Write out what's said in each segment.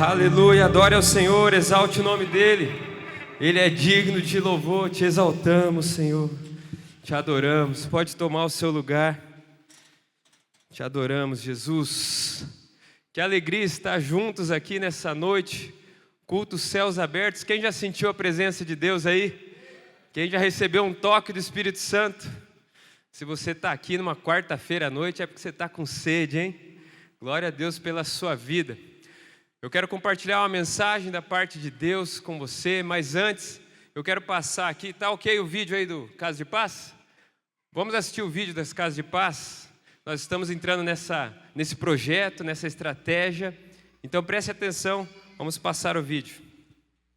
Aleluia, adore ao Senhor, exalte o nome dEle. Ele é digno de louvor, te exaltamos, Senhor. Te adoramos, pode tomar o seu lugar. Te adoramos, Jesus. Que alegria estar juntos aqui nessa noite. Culto céus abertos. Quem já sentiu a presença de Deus aí? Quem já recebeu um toque do Espírito Santo? Se você está aqui numa quarta-feira à noite, é porque você está com sede, hein? Glória a Deus pela sua vida. Eu quero compartilhar uma mensagem da parte de Deus com você, mas antes, eu quero passar aqui, tá ok o vídeo aí do Casa de Paz? Vamos assistir o vídeo das Casas de Paz? Nós estamos entrando nesse projeto, nessa estratégia, então preste atenção, vamos passar o vídeo.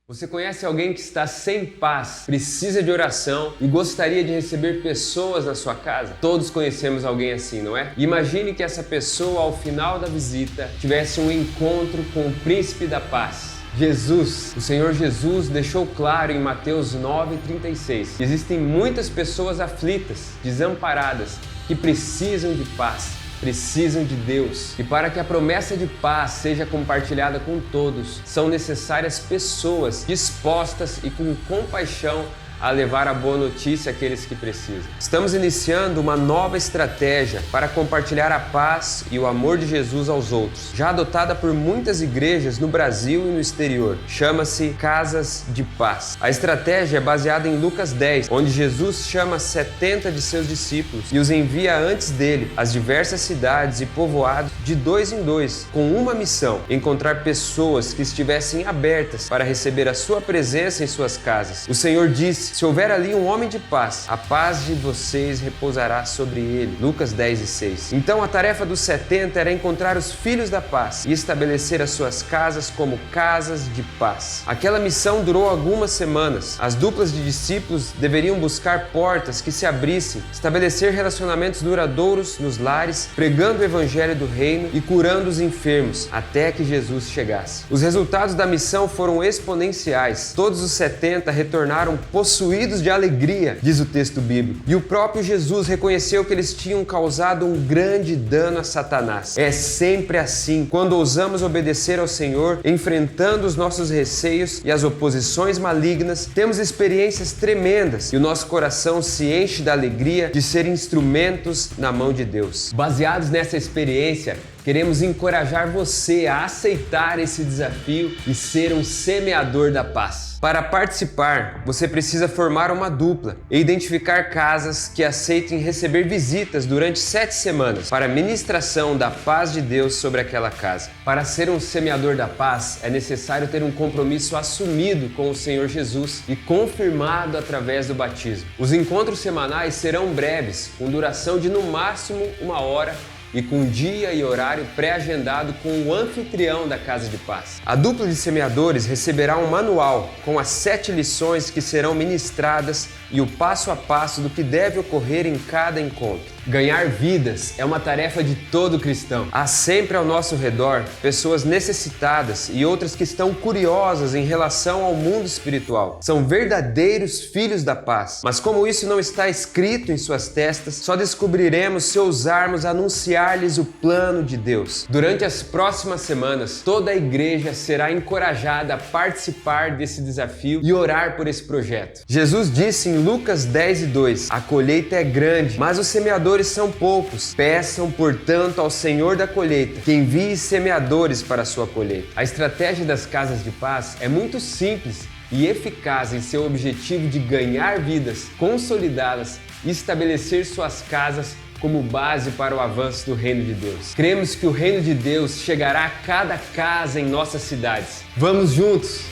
Você conhece alguém que está sem paz, precisa de oração e gostaria de receber pessoas na sua casa? Todos conhecemos alguém assim, não é? Imagine que essa pessoa, ao final da visita, tivesse um encontro com o Príncipe da Paz. Jesus, o Senhor Jesus deixou claro em Mateus 9,36 que existem muitas pessoas aflitas, desamparadas, que precisam de paz. Precisam de Deus. E para que a promessa de paz seja compartilhada com todos, são necessárias pessoas dispostas e com compaixão a levar a boa notícia àqueles que precisam. Estamos iniciando uma nova estratégia para compartilhar a paz e o amor de Jesus aos outros, já adotada por muitas igrejas no Brasil e no exterior. Chama-se Casas de Paz. A estratégia é baseada em Lucas 10, onde Jesus chama 70 de seus discípulos e os envia antes dele às diversas cidades e povoados de dois em dois, com uma missão: encontrar pessoas que estivessem abertas para receber a sua presença em suas casas. O Senhor disse: se houver ali um homem de paz, a paz de vocês repousará sobre ele. Lucas 10:6. Então a tarefa dos 70 era encontrar os filhos da paz e estabelecer as suas casas como casas de paz. Aquela missão durou algumas semanas. As duplas de discípulos deveriam buscar portas que se abrissem, estabelecer relacionamentos duradouros nos lares, pregando o evangelho do reino e curando os enfermos, até que Jesus chegasse. Os resultados da missão foram exponenciais. Todos os 70 retornaram possuídos de alegria, diz o texto bíblico. E o próprio Jesus reconheceu que eles tinham causado um grande dano a Satanás. É sempre assim. Quando ousamos obedecer ao Senhor, enfrentando os nossos receios e as oposições malignas, temos experiências tremendas e o nosso coração se enche da alegria de ser instrumentos na mão de Deus. Baseados nessa experiência, queremos encorajar você a aceitar esse desafio e ser um semeador da paz. Para participar, você precisa formar uma dupla e identificar casas que aceitem receber visitas durante 7 semanas para a ministração da paz de Deus sobre aquela casa. Para ser um semeador da paz, é necessário ter um compromisso assumido com o Senhor Jesus e confirmado através do batismo. Os encontros semanais serão breves, com duração de no máximo 1 hora, e com dia e horário pré-agendado com o anfitrião da Casa de Paz. A dupla de semeadores receberá um manual com as 7 lições que serão ministradas e o passo a passo do que deve ocorrer em cada encontro. Ganhar vidas é uma tarefa de todo cristão. Há sempre ao nosso redor pessoas necessitadas e outras que estão curiosas em relação ao mundo espiritual. São verdadeiros filhos da paz. Mas como isso não está escrito em suas testas, só descobriremos se ousarmos anunciar-lhes o plano de Deus. Durante as próximas semanas, toda a igreja será encorajada a participar desse desafio e orar por esse projeto. Jesus disse em Lucas 10:2: a colheita é grande, mas os semeadores são poucos. Peçam, portanto, ao Senhor da colheita que envie semeadores para a sua colheita. A estratégia das Casas de Paz é muito simples e eficaz em seu objetivo de ganhar vidas, consolidá-las e estabelecer suas casas como base para o avanço do reino de Deus. Cremos que o reino de Deus chegará a cada casa em nossas cidades. Vamos juntos!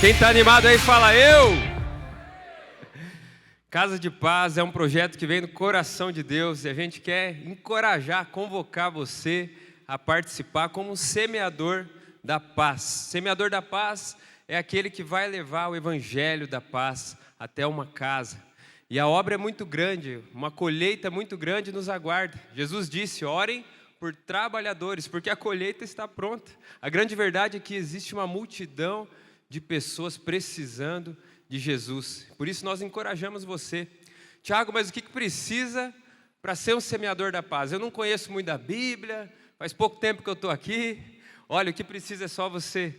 Quem está animado aí, fala eu! Casa de Paz é um projeto que vem do coração de Deus e a gente quer encorajar, convocar você a participar como um semeador da paz. Semeador da paz é aquele que vai levar o evangelho da paz até uma casa. E a obra é muito grande, uma colheita muito grande nos aguarda. Jesus disse: orem por trabalhadores, porque a colheita está pronta. A grande verdade é que existe uma multidão de pessoas precisando de Jesus. Por isso nós encorajamos você. Tiago, mas o que precisa para ser um semeador da paz? Eu não conheço muito da Bíblia, faz pouco tempo que eu estou aqui. Olha, o que precisa é só você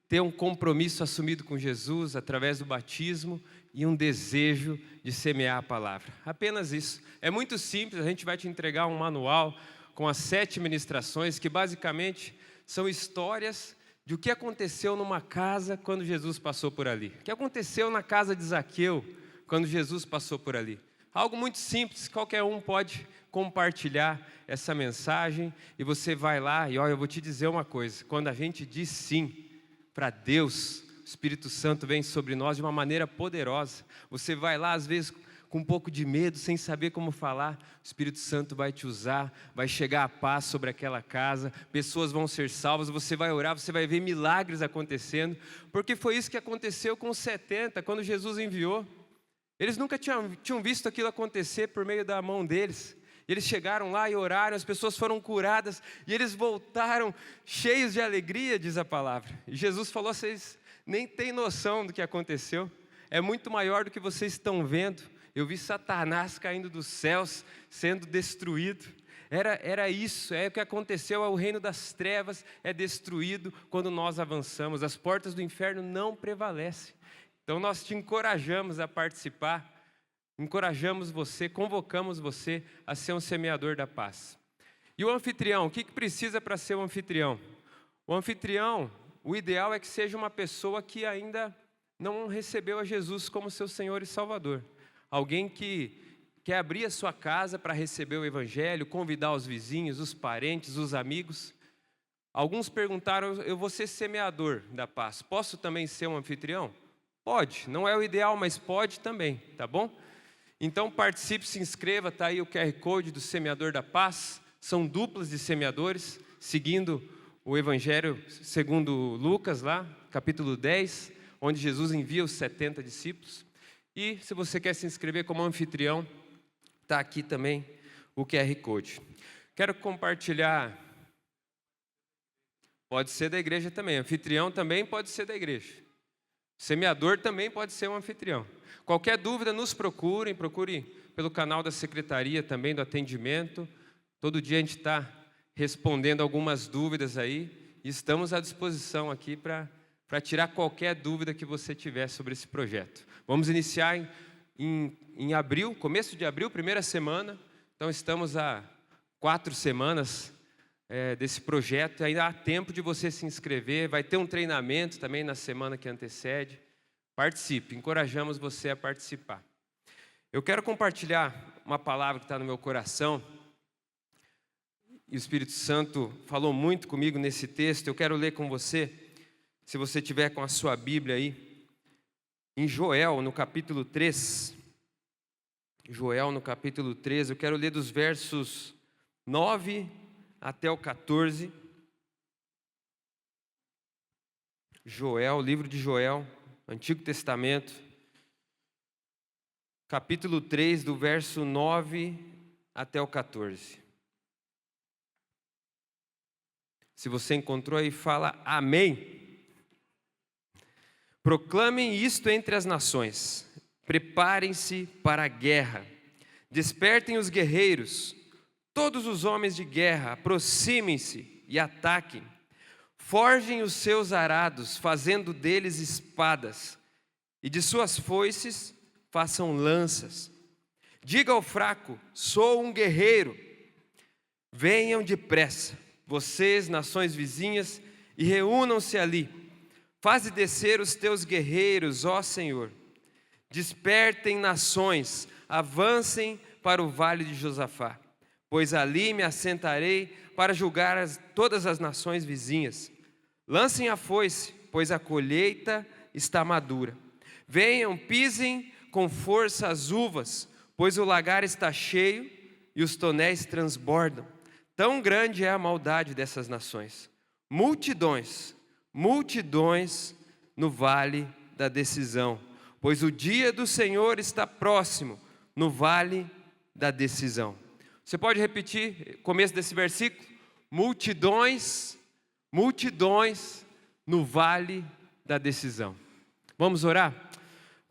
ter um compromisso assumido com Jesus através do batismo e um desejo de semear a palavra. Apenas isso. É muito simples, a gente vai te entregar um manual com as 7 ministrações que basicamente são histórias de o que aconteceu numa casa quando Jesus passou por ali. O que aconteceu na casa de Zaqueu quando Jesus passou por ali. Algo muito simples, qualquer um pode compartilhar essa mensagem e você vai lá e olha, eu vou te dizer uma coisa, quando a gente diz sim para Deus, o Espírito Santo vem sobre nós de uma maneira poderosa. Você vai lá às vezes com um pouco de medo, sem saber como falar, o Espírito Santo vai te usar, vai chegar a paz sobre aquela casa, pessoas vão ser salvas, você vai orar, você vai ver milagres acontecendo, porque foi isso que aconteceu com os 70, quando Jesus enviou. Eles nunca tinham visto aquilo acontecer por meio da mão deles. Eles chegaram lá e oraram, as pessoas foram curadas, e eles voltaram cheios de alegria, diz a palavra. E Jesus falou, vocês nem têm noção do que aconteceu, é muito maior do que vocês estão vendo. Eu vi Satanás caindo dos céus, sendo destruído. Era isso, é o que aconteceu, o reino das trevas é destruído quando nós avançamos. As portas do inferno não prevalecem. Então nós te encorajamos a participar, encorajamos você, convocamos você a ser um semeador da paz. E o anfitrião, o que precisa para ser um anfitrião? O anfitrião, o ideal é que seja uma pessoa que ainda não recebeu a Jesus como seu Senhor e Salvador. Alguém que quer abrir a sua casa para receber o Evangelho, convidar os vizinhos, os parentes, os amigos. Alguns perguntaram, eu vou ser semeador da paz, posso também ser um anfitrião? Pode, não é o ideal, mas pode também, tá bom? Então participe, se inscreva, está aí o QR Code do Semeador da Paz. São duplas de semeadores, seguindo o Evangelho segundo Lucas lá, capítulo 10, onde Jesus envia os 70 discípulos. E se você quer se inscrever como anfitrião, está aqui também o QR Code. Quero compartilhar, pode ser da igreja também, anfitrião também pode ser da igreja. Semeador também pode ser um anfitrião. Qualquer dúvida, nos procure pelo canal da secretaria também do atendimento. Todo dia a gente está respondendo algumas dúvidas aí e estamos à disposição aqui para tirar qualquer dúvida que você tiver sobre esse projeto. Vamos iniciar em abril, começo de abril, primeira semana. Então estamos há 4 semanas desse projeto. Ainda há tempo de você se inscrever. Vai ter um treinamento também na semana que antecede. Participe, encorajamos você a participar. Eu quero compartilhar uma palavra que está no meu coração. E o Espírito Santo falou muito comigo nesse texto. Eu quero ler com você, se você tiver com a sua Bíblia aí. Em Joel, no capítulo 3. Joel, no capítulo 3, eu quero ler dos versos 9 até o 14. Joel, livro de Joel, Antigo Testamento, capítulo 3, do verso 9 até o 14. Se você encontrou aí, fala amém. Proclamem isto entre as nações, preparem-se para a guerra, despertem os guerreiros, todos os homens de guerra, aproximem-se e ataquem, forjem os seus arados, fazendo deles espadas, e de suas foices façam lanças. Diga ao fraco, sou um guerreiro, venham depressa, vocês, nações vizinhas, e reúnam-se ali. Faze descer os teus guerreiros, ó Senhor. Despertem nações, avancem para o vale de Josafá, pois ali me assentarei para julgar todas as nações vizinhas. Lancem a foice, pois a colheita está madura. Venham, pisem com força as uvas, pois o lagar está cheio e os tonéis transbordam. Tão grande é a maldade dessas nações. Multidões no vale da decisão, pois o dia do Senhor está próximo, no vale da decisão. Você pode repetir o começo desse versículo? Multidões no vale da decisão. Vamos orar?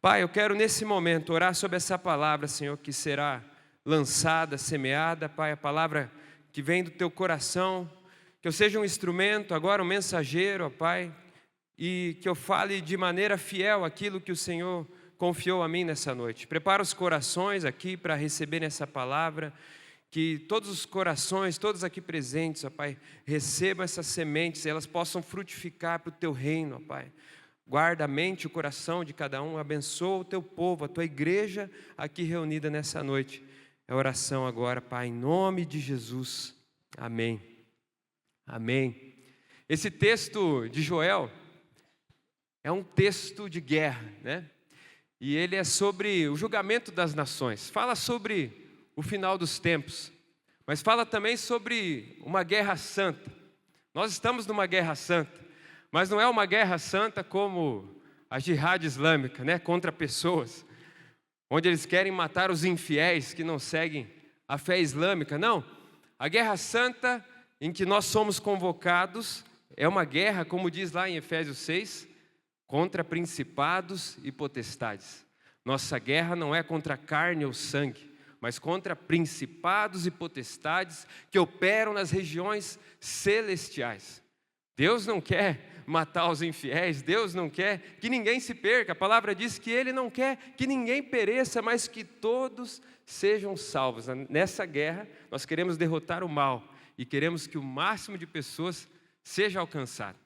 Pai, eu quero nesse momento orar sobre essa palavra, Senhor, que será lançada, semeada, Pai, a palavra que vem do Teu coração, que eu seja um instrumento, agora um mensageiro, ó Pai, e que eu fale de maneira fiel aquilo que o Senhor confiou a mim nessa noite. Prepara os corações aqui para receberem essa palavra, que todos os corações, todos aqui presentes, ó Pai, recebam essas sementes e elas possam frutificar para o Teu reino, ó Pai. Guarda a mente e o coração de cada um, abençoa o Teu povo, a Tua igreja aqui reunida nessa noite. É a oração agora, Pai, em nome de Jesus. Amém. Amém. Esse texto de Joel é um texto de guerra, né? E ele é sobre o julgamento das nações. Fala sobre o final dos tempos, mas fala também sobre uma guerra santa. Nós estamos numa guerra santa, mas não é uma guerra santa como a jihad islâmica, né? Contra pessoas, onde eles querem matar os infiéis que não seguem a fé islâmica. Não, a guerra santa em que nós somos convocados é uma guerra, como diz lá em Efésios 6, contra principados e potestades. Nossa guerra não é contra carne ou sangue, mas contra principados e potestades que operam nas regiões celestiais. Deus não quer matar os infiéis, Deus não quer que ninguém se perca. A palavra diz que Ele não quer que ninguém pereça, mas que todos sejam salvos. Nessa guerra, nós queremos derrotar o mal e queremos que o máximo de pessoas seja alcançado.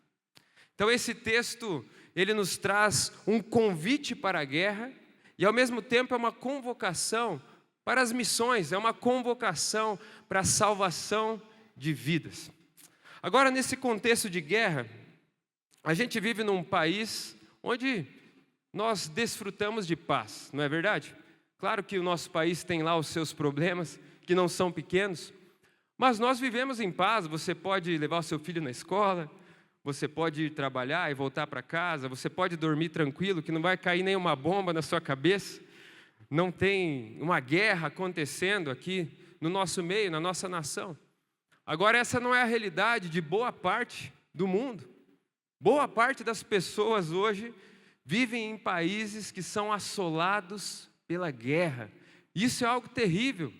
Então esse texto, ele nos traz um convite para a guerra e ao mesmo tempo é uma convocação para as missões, é uma convocação para a salvação de vidas. Agora, nesse contexto de guerra, a gente vive num país onde nós desfrutamos de paz, não é verdade? Claro que o nosso país tem lá os seus problemas, que não são pequenos, mas nós vivemos em paz. Você pode levar o seu filho na escola, você pode ir trabalhar e voltar para casa, você pode dormir tranquilo, que não vai cair nenhuma bomba na sua cabeça. Não tem uma guerra acontecendo aqui no nosso meio, na nossa nação. Agora, essa não é a realidade de boa parte do mundo. Boa parte das pessoas hoje vivem em países que são assolados pela guerra. Isso é algo terrível.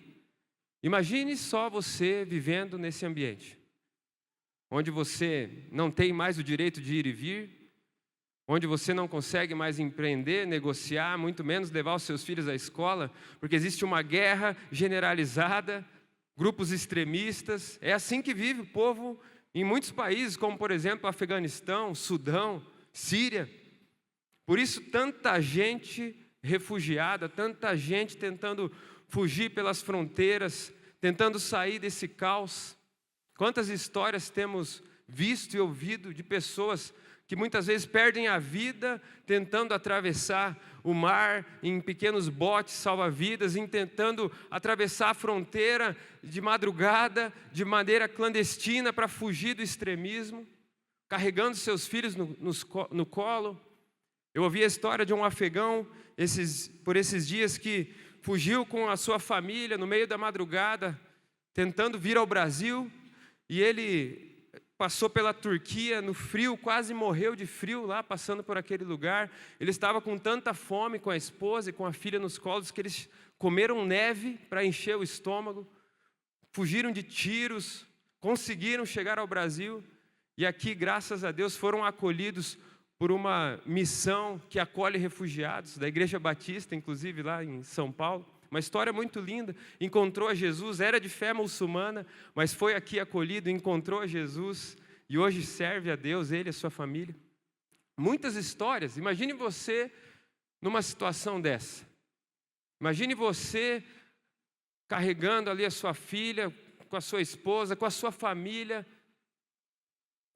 Imagine só você vivendo nesse ambiente, onde você não tem mais o direito de ir e vir, onde você não consegue mais empreender, negociar, muito menos levar os seus filhos à escola, porque existe uma guerra generalizada, grupos extremistas. É assim que vive o povo em muitos países, como por exemplo Afeganistão, Sudão, Síria. Por isso tanta gente refugiada, tanta gente tentando fugir pelas fronteiras, tentando sair desse caos. Quantas histórias temos visto e ouvido de pessoas que muitas vezes perdem a vida tentando atravessar o mar em pequenos botes salva-vidas, tentando atravessar a fronteira de madrugada, de maneira clandestina, para fugir do extremismo, carregando seus filhos no colo. Eu ouvi a história de um afegão por esses dias que fugiu com a sua família no meio da madrugada, tentando vir ao Brasil, e ele passou pela Turquia no frio, quase morreu de frio lá, passando por aquele lugar. Ele estava com tanta fome, com a esposa e com a filha nos colos, que eles comeram neve para encher o estômago, fugiram de tiros, conseguiram chegar ao Brasil, e aqui, graças a Deus, foram acolhidos por uma missão que acolhe refugiados, da Igreja Batista, inclusive lá em São Paulo. Uma história muito linda. Encontrou a Jesus, era de fé muçulmana, mas foi aqui acolhido, encontrou a Jesus e hoje serve a Deus, ele e a sua família. Muitas histórias. Imagine você numa situação dessa. Imagine você carregando ali a sua filha, com a sua esposa, com a sua família,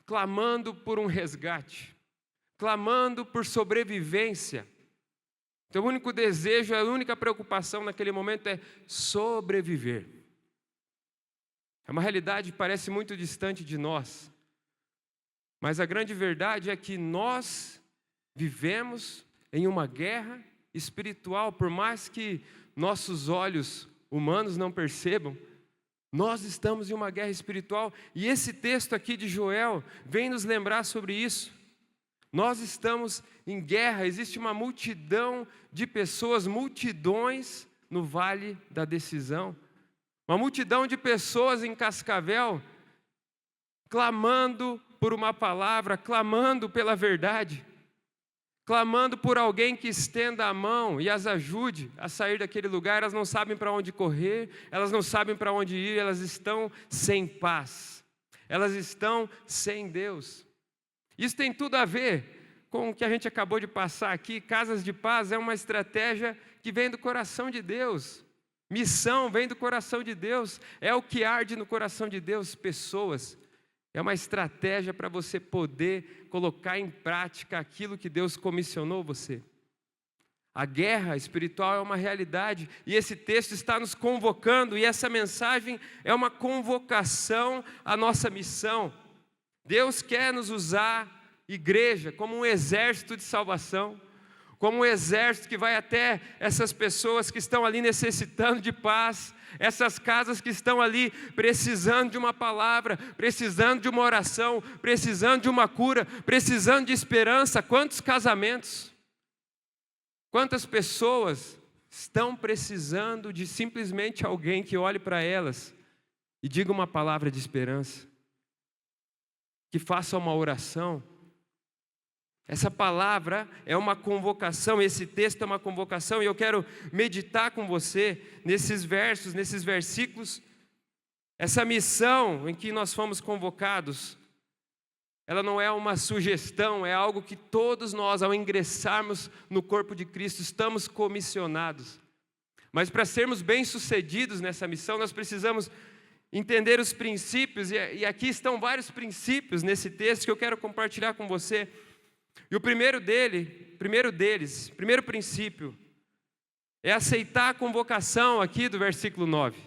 clamando por um resgate, clamando por sobrevivência. Teu único desejo, a única preocupação naquele momento é sobreviver. É uma realidade que parece muito distante de nós, mas a grande verdade é que nós vivemos em uma guerra espiritual. Por mais que nossos olhos humanos não percebam, nós estamos em uma guerra espiritual, e esse texto aqui de Joel vem nos lembrar sobre isso. Nós estamos em guerra, existe uma multidão de pessoas, multidões no vale da decisão. Uma multidão de pessoas em Cascavel, clamando por uma palavra, clamando pela verdade, clamando por alguém que estenda a mão e as ajude a sair daquele lugar. Elas não sabem para onde correr, elas não sabem para onde ir, elas estão sem paz, elas estão sem Deus. Isso tem tudo a ver com o que a gente acabou de passar aqui. Casas de Paz é uma estratégia que vem do coração de Deus. Missão vem do coração de Deus, é o que arde no coração de Deus, pessoas. É uma estratégia para você poder colocar em prática aquilo que Deus comissionou você. A guerra espiritual é uma realidade, e esse texto está nos convocando, e essa mensagem é uma convocação à nossa missão. Deus quer nos usar, igreja, como um exército de salvação, como um exército que vai até essas pessoas que estão ali necessitando de paz, essas casas que estão ali precisando de uma palavra, precisando de uma oração, precisando de uma cura, precisando de esperança. Quantos casamentos, quantas pessoas estão precisando de simplesmente alguém que olhe para elas e diga uma palavra de esperança, que faça uma oração. Essa palavra é uma convocação, esse texto é uma convocação, e eu quero meditar com você nesses versos, nesses versículos. Essa missão em que nós fomos convocados, ela não é uma sugestão, é algo que todos nós, ao ingressarmos no corpo de Cristo, estamos comissionados. Mas para sermos bem-sucedidos nessa missão, nós precisamos entender os princípios, e aqui estão vários princípios nesse texto que eu quero compartilhar com você. E o primeiro princípio, é aceitar a convocação aqui do versículo 9.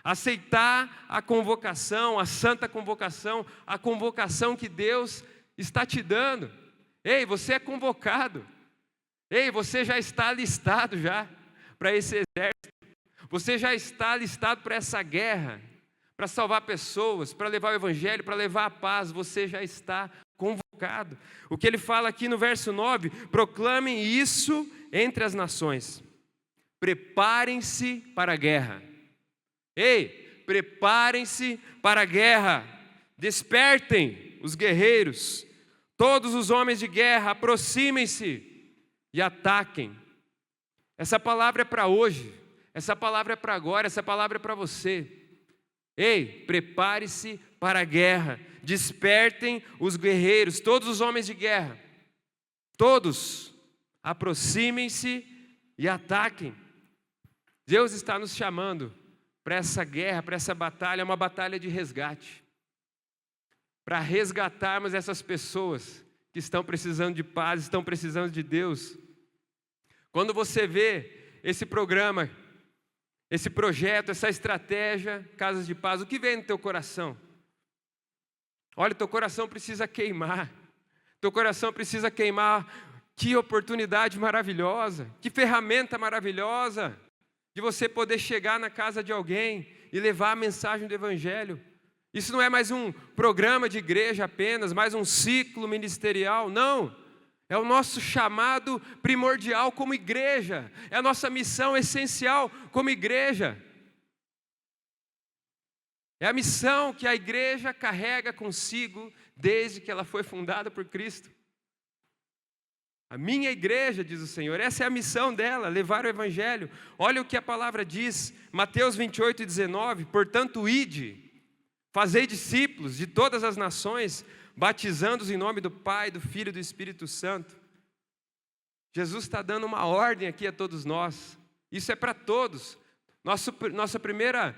Aceitar a convocação, a santa convocação, a convocação que Deus está te dando. Ei, você é convocado. Ei, você já está alistado já para esse exército. Você já está alistado para essa guerra, para salvar pessoas, para levar o evangelho, para levar a paz. Você já está convocado. O que ele fala aqui no verso 9: proclamem isso entre as nações, preparem-se para a guerra. Ei, preparem-se para a guerra, despertem os guerreiros, todos os homens de guerra, aproximem-se e ataquem. Essa palavra é para hoje, essa palavra é para agora, essa palavra é para você. Ei, prepare-se para a guerra, despertem os guerreiros, todos os homens de guerra, todos, aproximem-se e ataquem. Deus está nos chamando para essa guerra, para essa batalha, é uma batalha de resgate, para resgatarmos essas pessoas que estão precisando de paz, estão precisando de Deus. Quando você vê esse programa, esse projeto, essa estratégia, Casas de Paz, o que vem no teu coração? Olha, teu coração precisa queimar. Teu coração precisa queimar. Que oportunidade maravilhosa, que ferramenta maravilhosa de você poder chegar na casa de alguém e levar a mensagem do Evangelho. Isso não é mais um programa de igreja apenas, mais um ciclo ministerial, não. É o nosso chamado primordial como igreja, é a nossa missão essencial como igreja. É a missão que a igreja carrega consigo desde que ela foi fundada por Cristo. A minha igreja, diz o Senhor, essa é a missão dela, levar o Evangelho. Olha o que a palavra diz, Mateus 28:19, portanto ide, fazei discípulos de todas as nações, batizando-os em nome do Pai, do Filho e do Espírito Santo. Jesus está dando uma ordem aqui a todos nós, isso é para todos. Nossa primeira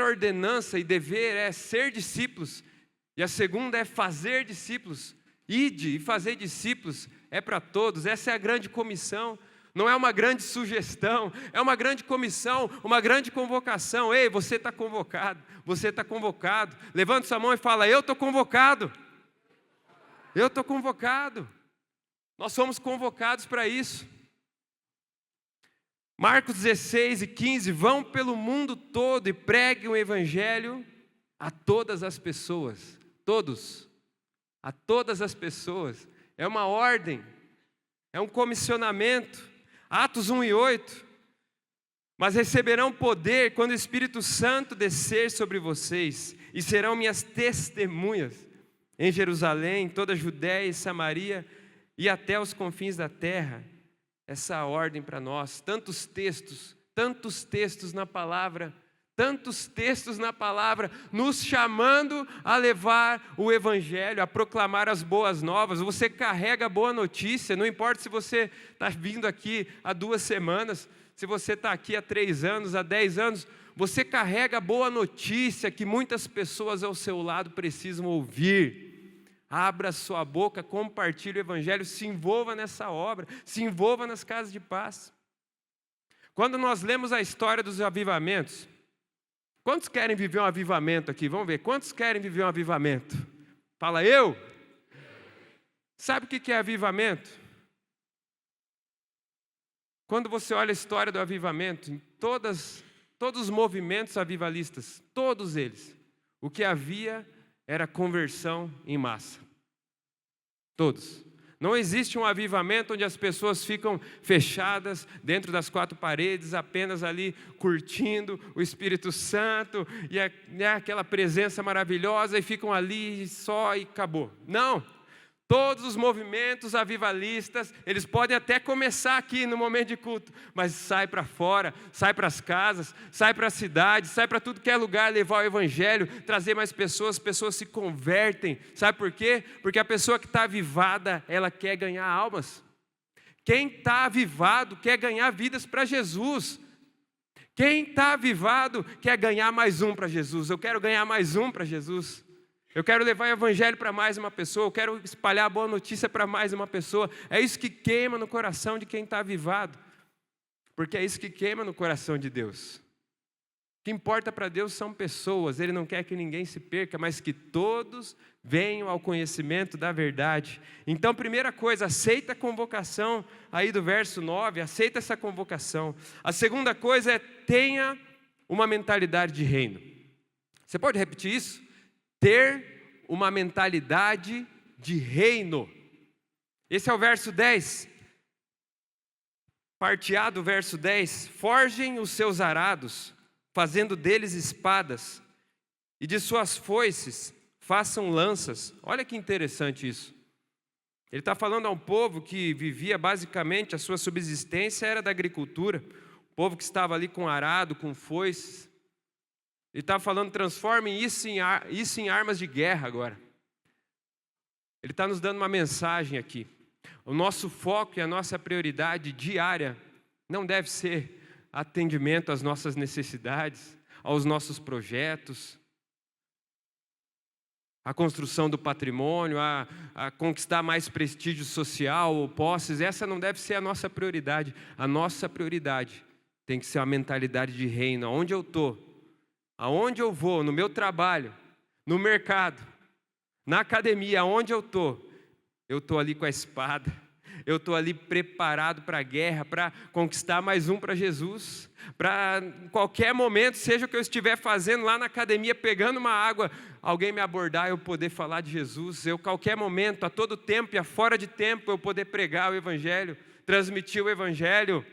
ordenança e dever é ser discípulos, e a segunda é fazer discípulos. Ide e fazer discípulos é para todos, essa é a grande comissão, não é uma grande sugestão, é uma grande comissão, uma grande convocação. Ei, você está convocado, levanta sua mão e fala: eu estou convocado, eu estou convocado, nós somos convocados para isso. Marcos 16:15, vão pelo mundo todo e preguem o Evangelho a todas as pessoas, todos, a todas as pessoas, é uma ordem, é um comissionamento. Atos 1:8, Mas receberão poder quando o Espírito Santo descer sobre vocês, e serão minhas testemunhas em Jerusalém, toda a Judéia e Samaria, e até os confins da terra. Essa ordem para nós, tantos textos na palavra, nos chamando a levar o Evangelho, a proclamar as boas novas. Você carrega a boa notícia, não importa se você está vindo aqui há 2 semanas, se você está aqui há 3 anos, há 10 anos, você carrega a boa notícia que muitas pessoas ao seu lado precisam ouvir. Abra sua boca, compartilhe o Evangelho, se envolva nessa obra, se envolva nas casas de paz. Quando nós lemos a história dos avivamentos, quantos querem viver um avivamento aqui? Vamos ver, quantos querem viver um avivamento? Fala, eu? Sabe o que é avivamento? Quando você olha a história do avivamento, em todos os movimentos avivalistas, todos eles, o que havia era conversão em massa. Todos. Não existe um avivamento onde as pessoas ficam fechadas dentro das 4 paredes, apenas ali curtindo o Espírito Santo e aquela presença maravilhosa e ficam ali só e acabou. Não! Todos os movimentos avivalistas, eles podem até começar aqui no momento de culto, mas sai para fora, sai para as casas, sai para a cidade, sai para tudo que é lugar, levar o Evangelho, trazer mais pessoas, pessoas se convertem. Sabe por quê? Porque a pessoa que está avivada, ela quer ganhar almas. Quem está avivado quer ganhar vidas para Jesus. Quem está avivado quer ganhar mais um para Jesus. Eu quero ganhar mais um para Jesus. Eu quero levar o Evangelho para mais uma pessoa, eu quero espalhar a boa notícia para mais uma pessoa. É isso que queima no coração de quem está avivado, porque é isso que queima no coração de Deus. O que importa para Deus são pessoas, Ele não quer que ninguém se perca, mas que todos venham ao conhecimento da verdade. Então, primeira coisa, aceita a convocação aí do verso 9, aceita essa convocação. A segunda coisa é, tenha uma mentalidade de reino. Você pode repetir isso? Ter uma mentalidade de reino. Esse é o verso 10. Parte A do verso 10. Forjem os seus arados, fazendo deles espadas, e de suas foices façam lanças. Olha que interessante isso. Ele está falando a um povo que vivia basicamente, a sua subsistência era da agricultura. O povo que estava ali com arado, com foices. Ele está falando, transformem isso em armas de guerra agora. Ele está nos dando uma mensagem aqui. O nosso foco e a nossa prioridade diária não deve ser atendimento às nossas necessidades, aos nossos projetos, a construção do patrimônio, a conquistar mais prestígio social ou posses. Essa não deve ser a nossa prioridade. A nossa prioridade tem que ser a mentalidade de reino. Aonde eu estou? Aonde eu vou, no meu trabalho, no mercado, na academia, aonde eu estou ali com a espada, eu estou ali preparado para a guerra, para conquistar mais um para Jesus, para em qualquer momento, seja o que eu estiver fazendo lá na academia, pegando uma água, alguém me abordar, eu poder falar de Jesus, eu qualquer momento, a todo tempo e a fora de tempo, eu poder pregar o Evangelho, transmitir o Evangelho.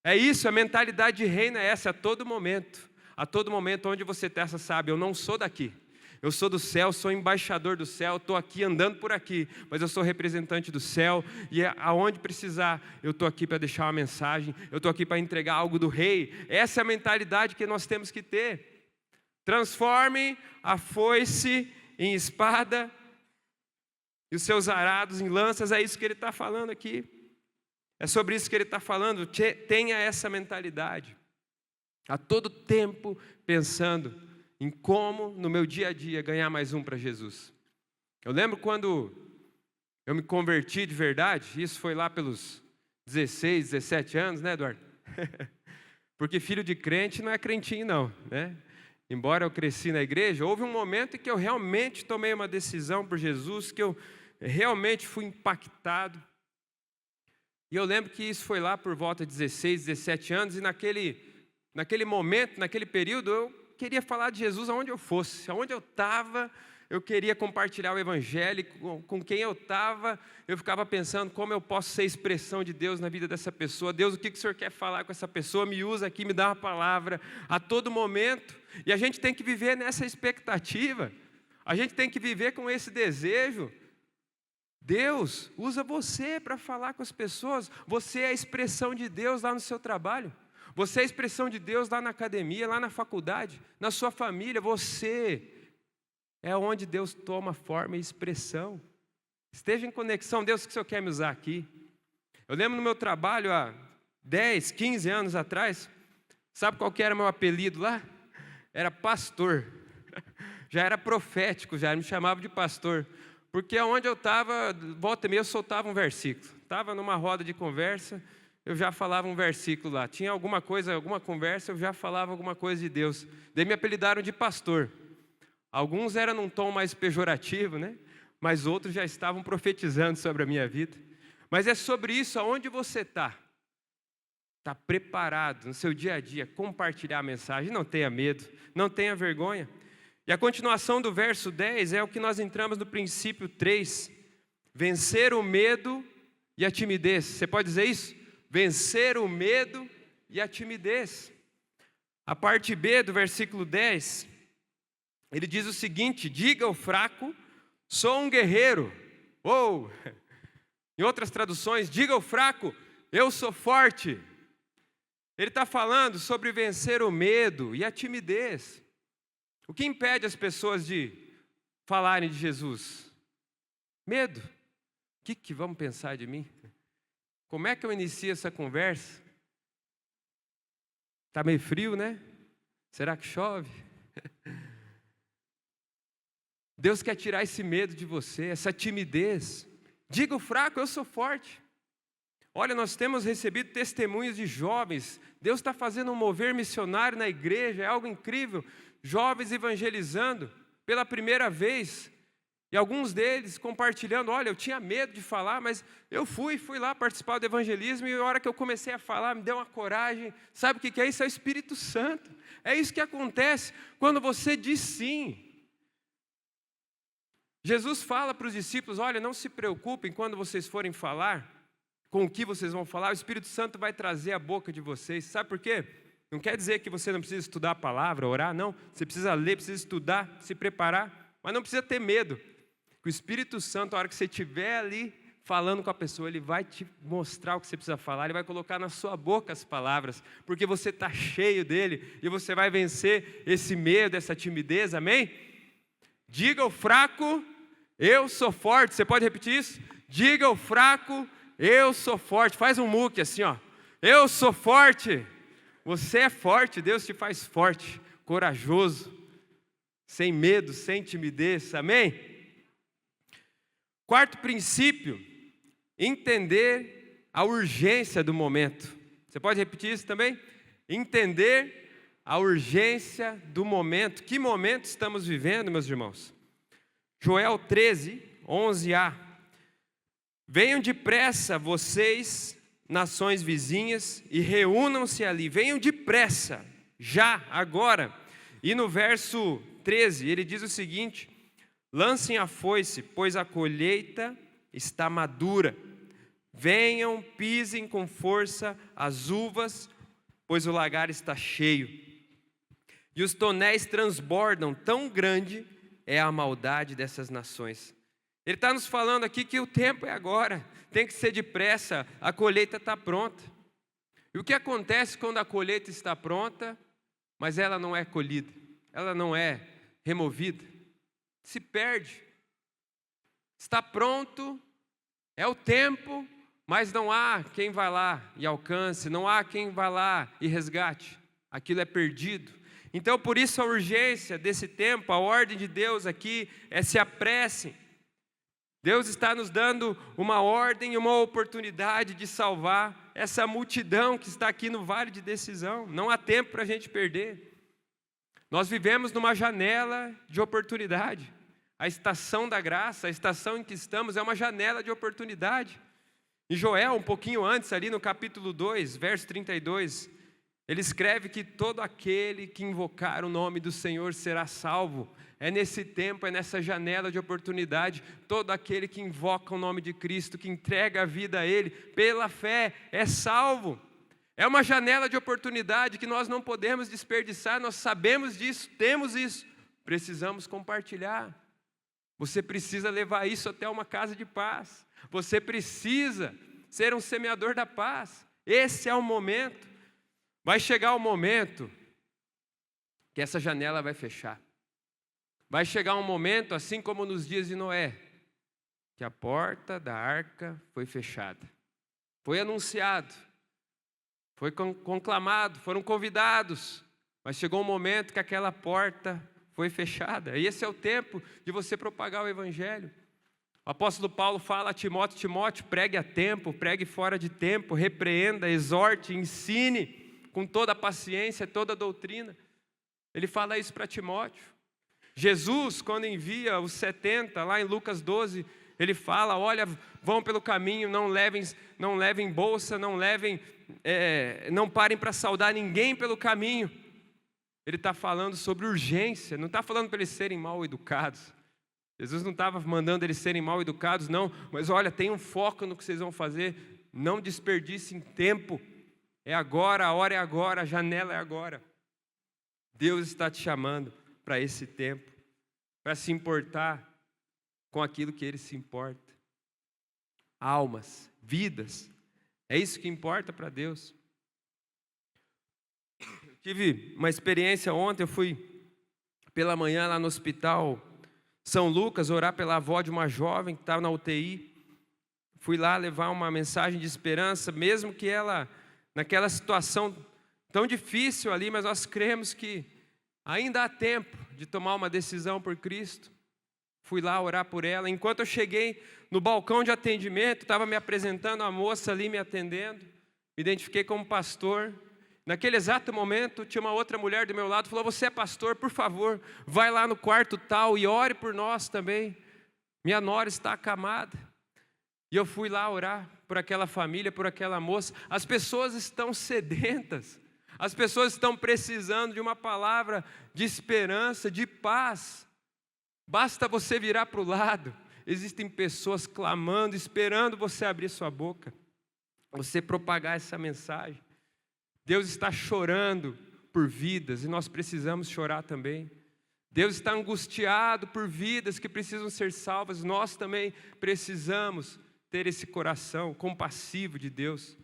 É isso, a mentalidade de reino é essa, a todo momento. A todo momento, onde você está, você sabe, eu não sou daqui. Eu sou do céu, sou embaixador do céu, estou aqui andando por aqui, mas eu sou representante do céu, e aonde precisar, eu estou aqui para deixar uma mensagem, eu estou aqui para entregar algo do rei. Essa é a mentalidade que nós temos que ter. Transformem a foice em espada e os seus arados em lanças. É isso que ele está falando aqui. É sobre isso que ele está falando. Tenha essa mentalidade. A todo tempo pensando em como, no meu dia a dia, ganhar mais um para Jesus. Eu lembro quando eu me converti de verdade, isso foi lá pelos 16, 17 anos, né, Eduardo? Porque filho de crente não é crentinho não, né? Embora eu cresci na igreja, houve um momento em que eu realmente tomei uma decisão por Jesus, que eu realmente fui impactado. E eu lembro que isso foi lá por volta de 16, 17 anos, e naquele momento, naquele período, eu queria falar de Jesus aonde eu fosse, aonde eu estava, eu queria compartilhar o Evangelho, com quem eu estava, eu ficava pensando como eu posso ser expressão de Deus na vida dessa pessoa. Deus, o que o Senhor quer falar com essa pessoa? Me usa aqui, me dá uma palavra a todo momento. E a gente tem que viver nessa expectativa, a gente tem que viver com esse desejo. Deus usa você para falar com as pessoas, você é a expressão de Deus lá no seu trabalho, você é a expressão de Deus lá na academia, lá na faculdade, na sua família, você é onde Deus toma forma e expressão. Esteja em conexão. Deus, o que o Senhor quer me usar aqui? Eu lembro no meu trabalho há 10, 15 anos atrás, sabe qual que era o meu apelido lá? Era pastor. Já era profético, já me chamava de pastor. Porque onde eu estava, volta e meia eu soltava um versículo. Estava numa roda de conversa, eu já falava um versículo lá. Tinha alguma coisa, alguma conversa, eu já falava alguma coisa de Deus. Daí me apelidaram de pastor. Alguns eram num tom mais pejorativo, né? Mas outros já estavam profetizando sobre a minha vida. Mas é sobre isso, aonde você está. Está preparado no seu dia a dia, compartilhar a mensagem. Não tenha medo, não tenha vergonha. E a continuação do verso 10 é o que nós entramos no princípio 3. Vencer o medo e a timidez. Você pode dizer isso? Vencer o medo e a timidez. A parte B do versículo 10... ele diz o seguinte: diga ao fraco, sou um guerreiro. Ou, em outras traduções, diga ao fraco, eu sou forte. Ele está falando sobre vencer o medo e a timidez. O que impede as pessoas de falarem de Jesus? Medo. O que vão pensar de mim? Como é que eu inicio essa conversa? Está meio frio, né? Será que chove? Deus quer tirar esse medo de você, essa timidez. Diga ao fraco, eu sou forte. Olha, nós temos recebido testemunhos de jovens. Deus está fazendo um mover missionário na igreja, é algo incrível. Jovens evangelizando pela primeira vez. E alguns deles compartilhando, olha, eu tinha medo de falar, mas eu fui lá participar do evangelismo, e a hora que eu comecei a falar, me deu uma coragem. Sabe o que é isso? É o Espírito Santo. É isso que acontece quando você diz sim. Jesus fala para os discípulos, olha, não se preocupem quando vocês forem falar, com o que vocês vão falar, o Espírito Santo vai trazer a boca de vocês. Sabe por quê? Não quer dizer que você não precisa estudar a palavra, orar, não. Você precisa ler, precisa estudar, se preparar, mas não precisa ter medo. O Espírito Santo, a hora que você estiver ali falando com a pessoa, ele vai te mostrar o que você precisa falar, ele vai colocar na sua boca as palavras, porque você está cheio dele, e você vai vencer esse medo, essa timidez, amém? Diga ao fraco, eu sou forte. Você pode repetir isso? Diga ao fraco, eu sou forte. Faz um muque assim, ó. Eu sou forte. Você é forte, Deus te faz forte, corajoso, sem medo, sem timidez, amém? Quarto princípio, entender a urgência do momento. Você pode repetir isso também? Entender a urgência do momento. Que momento estamos vivendo, meus irmãos? Joel 13, 11a. Venham depressa vocês, nações vizinhas, e reúnam-se ali. Venham depressa, já, agora. E no verso 13, ele diz o seguinte: lancem a foice, pois a colheita está madura. Venham, pisem com força as uvas, pois o lagar está cheio. E os tonéis transbordam, tão grande é a maldade dessas nações. Ele está nos falando aqui que o tempo é agora, tem que ser depressa, a colheita está pronta. E o que acontece quando a colheita está pronta, mas ela não é colhida, ela não é removida? Se perde. Está pronto, é o tempo, mas não há quem vá lá e alcance, não há quem vá lá e resgate. Aquilo é perdido. Então, por isso a urgência desse tempo, a ordem de Deus aqui é: se apressem. Deus está nos dando uma ordem e uma oportunidade de salvar essa multidão que está aqui no vale de decisão. Não há tempo para a gente perder. Nós vivemos numa janela de oportunidade. A estação da graça, a estação em que estamos, é uma janela de oportunidade. Em Joel, um pouquinho antes, ali no capítulo 2, verso 32, Ele escreve que todo aquele que invocar o nome do Senhor será salvo. É nesse tempo, é nessa janela de oportunidade, todo aquele que invoca o nome de Cristo, que entrega a vida a Ele, pela fé, é salvo. É uma janela de oportunidade que nós não podemos desperdiçar, nós sabemos disso, temos isso, precisamos compartilhar. Você precisa levar isso até uma casa de paz, você precisa ser um semeador da paz. Esse é o momento. Vai chegar o momento que essa janela vai fechar. Vai chegar um momento, assim como nos dias de Noé, que a porta da arca foi fechada. Foi anunciado, foi conclamado, foram convidados, mas chegou um momento que aquela porta foi fechada. E esse é o tempo de você propagar o Evangelho. O apóstolo Paulo fala a Timóteo: Timóteo, pregue a tempo, pregue fora de tempo, repreenda, exorte, ensine com toda a paciência, toda a doutrina. Ele fala isso para Timóteo. Jesus, quando envia os 70, lá em Lucas 12, ele fala: olha, vão pelo caminho, não levem bolsa, não parem para saudar ninguém pelo caminho. Ele está falando sobre urgência, não está falando para eles serem mal educados. Jesus não estava mandando eles serem mal educados, não, mas olha, tem um foco no que vocês vão fazer, não desperdicem tempo. É agora, a hora é agora, a janela é agora. Deus está te chamando para esse tempo, para se importar com aquilo que Ele se importa. Almas, vidas, é isso que importa para Deus. Eu tive uma experiência ontem, eu fui pela manhã lá no hospital São Lucas, orar pela avó de uma jovem que estava na UTI. Fui lá levar uma mensagem de esperança, mesmo que ela, naquela situação tão difícil ali, mas nós cremos que ainda há tempo de tomar uma decisão por Cristo. Fui lá orar por ela. Enquanto eu cheguei no balcão de atendimento, estava me apresentando a moça ali me atendendo. Me identifiquei como pastor. Naquele exato momento, tinha uma outra mulher do meu lado, falou: você é pastor, por favor, vai lá no quarto tal e ore por nós também. Minha nora está acamada. E eu fui lá orar por aquela família, por aquela moça. As pessoas estão sedentas. As pessoas estão precisando de uma palavra de esperança, de paz. Basta você virar para o lado. Existem pessoas clamando, esperando você abrir sua boca, você propagar essa mensagem. Deus está chorando por vidas e nós precisamos chorar também. Deus está angustiado por vidas que precisam ser salvas. Nós também precisamos ter esse coração compassivo de Deus.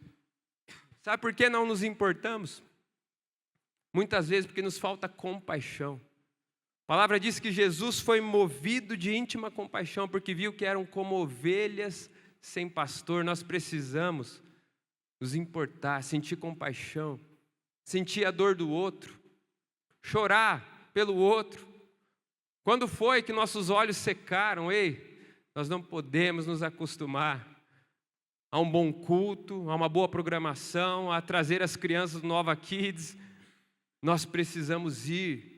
Sabe por que não nos importamos? Muitas vezes porque nos falta compaixão. A palavra diz que Jesus foi movido de íntima compaixão, porque viu que eram como ovelhas sem pastor. Nós precisamos nos importar, sentir compaixão, sentir a dor do outro, chorar pelo outro. Quando foi que nossos olhos secaram? Nós não podemos nos acostumar a um bom culto, a uma boa programação, a trazer as crianças do Nova Kids. Nós precisamos ir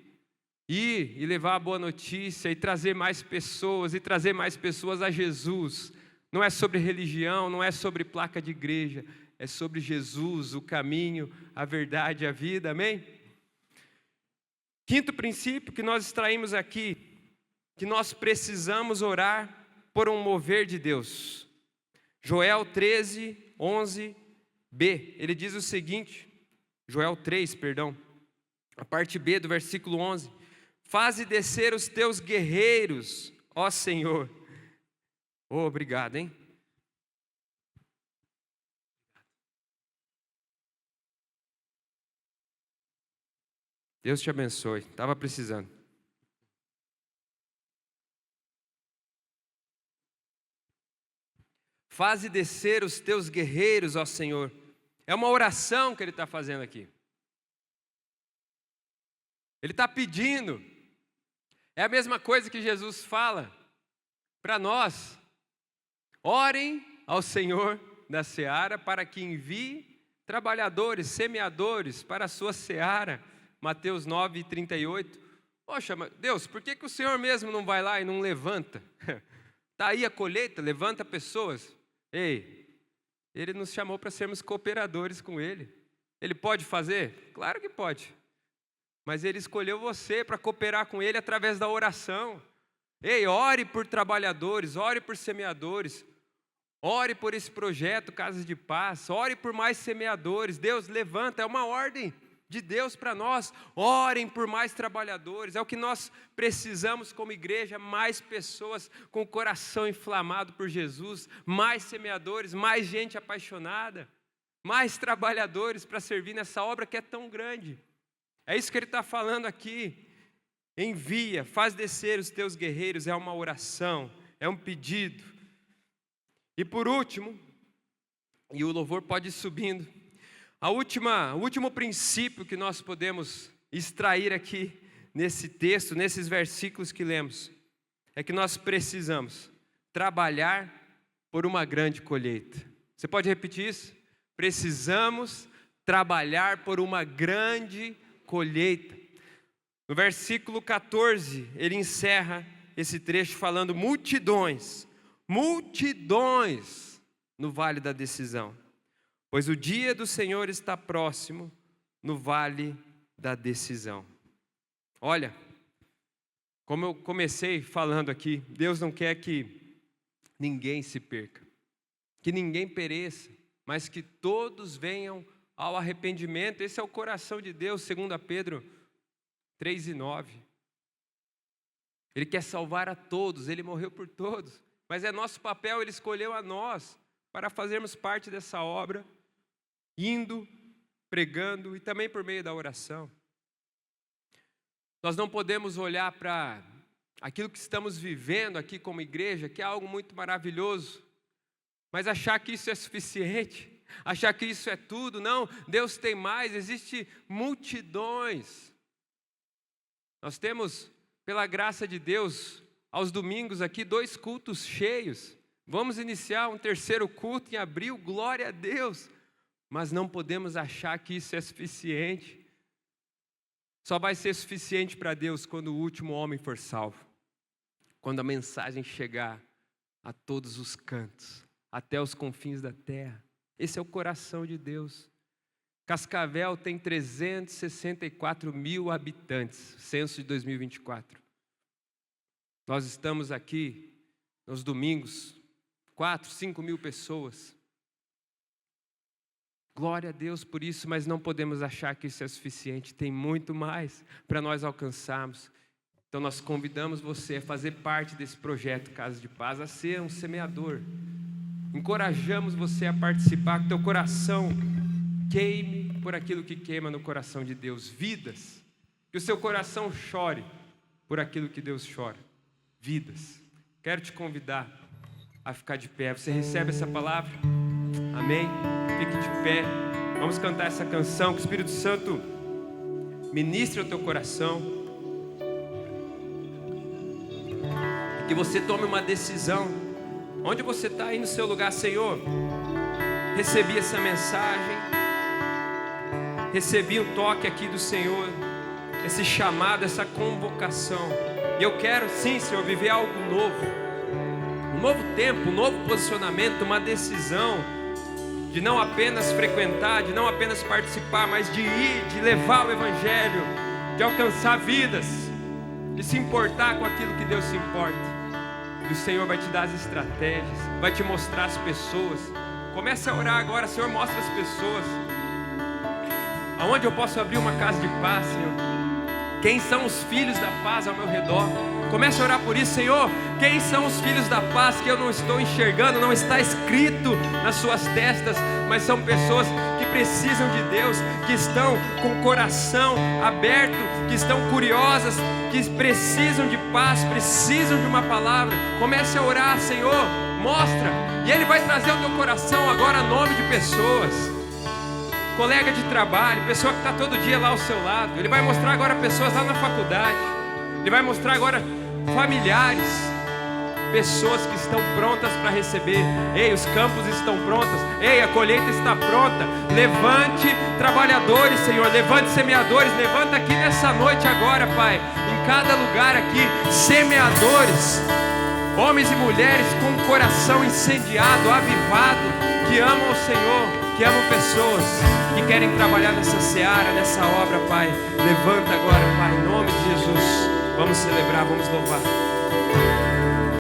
e levar a boa notícia e trazer mais pessoas a Jesus. Não é sobre religião, não é sobre placa de igreja, é sobre Jesus, o caminho, a verdade e a vida, amém? Quinto princípio que nós extraímos aqui, que nós precisamos orar por um mover de Deus. Joel 13, 11b, ele diz o seguinte, Joel 3, perdão, a parte B do versículo 11. Faze descer os teus guerreiros, ó Senhor. Obrigado, hein? Deus te abençoe, estava precisando. Faze descer os teus guerreiros, ó Senhor. É uma oração que ele está fazendo aqui. Ele está pedindo. É a mesma coisa que Jesus fala para nós. Orem ao Senhor da seara para que envie trabalhadores, semeadores para a sua seara. Mateus 9, 38. Poxa, Deus, por que o Senhor mesmo não vai lá e não levanta? Está aí a colheita, levanta pessoas. Ele nos chamou para sermos cooperadores com Ele. Ele pode fazer? Claro que pode. Mas Ele escolheu você para cooperar com Ele através da oração. Ei, ore por trabalhadores, ore por semeadores. Ore por esse projeto Casas de Paz, ore por mais semeadores. Deus levanta, é uma ordem de Deus para nós. Orem por mais trabalhadores, é o que nós precisamos como igreja, mais pessoas com o coração inflamado por Jesus, mais semeadores, mais gente apaixonada, mais trabalhadores para servir nessa obra que é tão grande. É isso que ele está falando aqui. Envia, faz descer os teus guerreiros, é uma oração, é um pedido. E por último, e o louvor pode ir subindo, o último princípio que nós podemos extrair aqui nesse texto, nesses versículos que lemos, é que nós precisamos trabalhar por uma grande colheita. Você pode repetir isso? Precisamos trabalhar por uma grande colheita. No versículo 14, ele encerra esse trecho falando multidões no vale da decisão, pois o dia do Senhor está próximo no vale da decisão. Olha, como eu comecei falando aqui, Deus não quer que ninguém se perca, que ninguém pereça, mas que todos venham ao arrependimento. Esse é o coração de Deus, segundo Pedro 3:9. Ele quer salvar a todos, Ele morreu por todos. Mas é nosso papel, Ele escolheu a nós para fazermos parte dessa obra, indo, pregando e também por meio da oração. Nós não podemos olhar para aquilo que estamos vivendo aqui como igreja, que é algo muito maravilhoso, mas achar que isso é suficiente, achar que isso é tudo. Não, Deus tem mais, existem multidões. Nós temos, pela graça de Deus, aos domingos aqui, 2 cultos cheios. Vamos iniciar um 3º culto em abril, glória a Deus. Mas não podemos achar que isso é suficiente. Só vai ser suficiente para Deus quando o último homem for salvo. Quando a mensagem chegar a todos os cantos, até os confins da terra. Esse é o coração de Deus. Cascavel tem 364 mil habitantes, censo de 2024. Nós estamos aqui nos domingos, 4, 5 mil pessoas. Glória a Deus por isso, mas não podemos achar que isso é suficiente. Tem muito mais para nós alcançarmos. Então nós convidamos você a fazer parte desse projeto Casa de Paz, a ser um semeador. Encorajamos você a participar, que teu coração queime por aquilo que queima no coração de Deus. Vidas. Que o seu coração chore por aquilo que Deus chora. Vidas. Quero te convidar a ficar de pé. Você recebe essa palavra? Amém? Fique de pé. Vamos cantar essa canção. Que o Espírito Santo ministre o teu coração. Que você tome uma decisão. Onde você está aí no seu lugar, Senhor? Recebi essa mensagem. Recebi um toque aqui do Senhor. Esse chamado, essa convocação. E eu quero, sim, Senhor, viver algo novo. Um novo tempo, um novo posicionamento, uma decisão de não apenas frequentar, de não apenas participar, mas de ir, de levar o Evangelho, de alcançar vidas, de se importar com aquilo que Deus se importa. E o Senhor vai te dar as estratégias, vai te mostrar as pessoas. Comece a orar agora, Senhor, mostra as pessoas. Aonde eu posso abrir uma casa de paz, Senhor? Quem são os filhos da paz ao meu redor? Comece a orar por isso, Senhor. Quem são os filhos da paz que eu não estou enxergando, não está escrito nas suas testas, mas são pessoas que precisam de Deus, que estão com o coração aberto, que estão curiosas, que precisam de paz, precisam de uma palavra. Comece a orar, Senhor, mostra, e Ele vai trazer ao teu coração agora nome de pessoas. Colega de trabalho, pessoa que está todo dia lá ao seu lado. Ele vai mostrar agora pessoas lá na faculdade. Ele vai mostrar agora familiares, pessoas que estão prontas para receber. Ei, os campos estão prontos. Ei, a colheita está pronta. Levante trabalhadores, Senhor. Levante semeadores. Levanta aqui nessa noite agora, Pai. Em cada lugar aqui, semeadores. Homens e mulheres com coração incendiado, avivado, que amam o Senhor, que amam pessoas, que querem trabalhar nessa seara, nessa obra, Pai. Levanta agora, Pai, em nome de Jesus. Vamos celebrar, vamos louvar.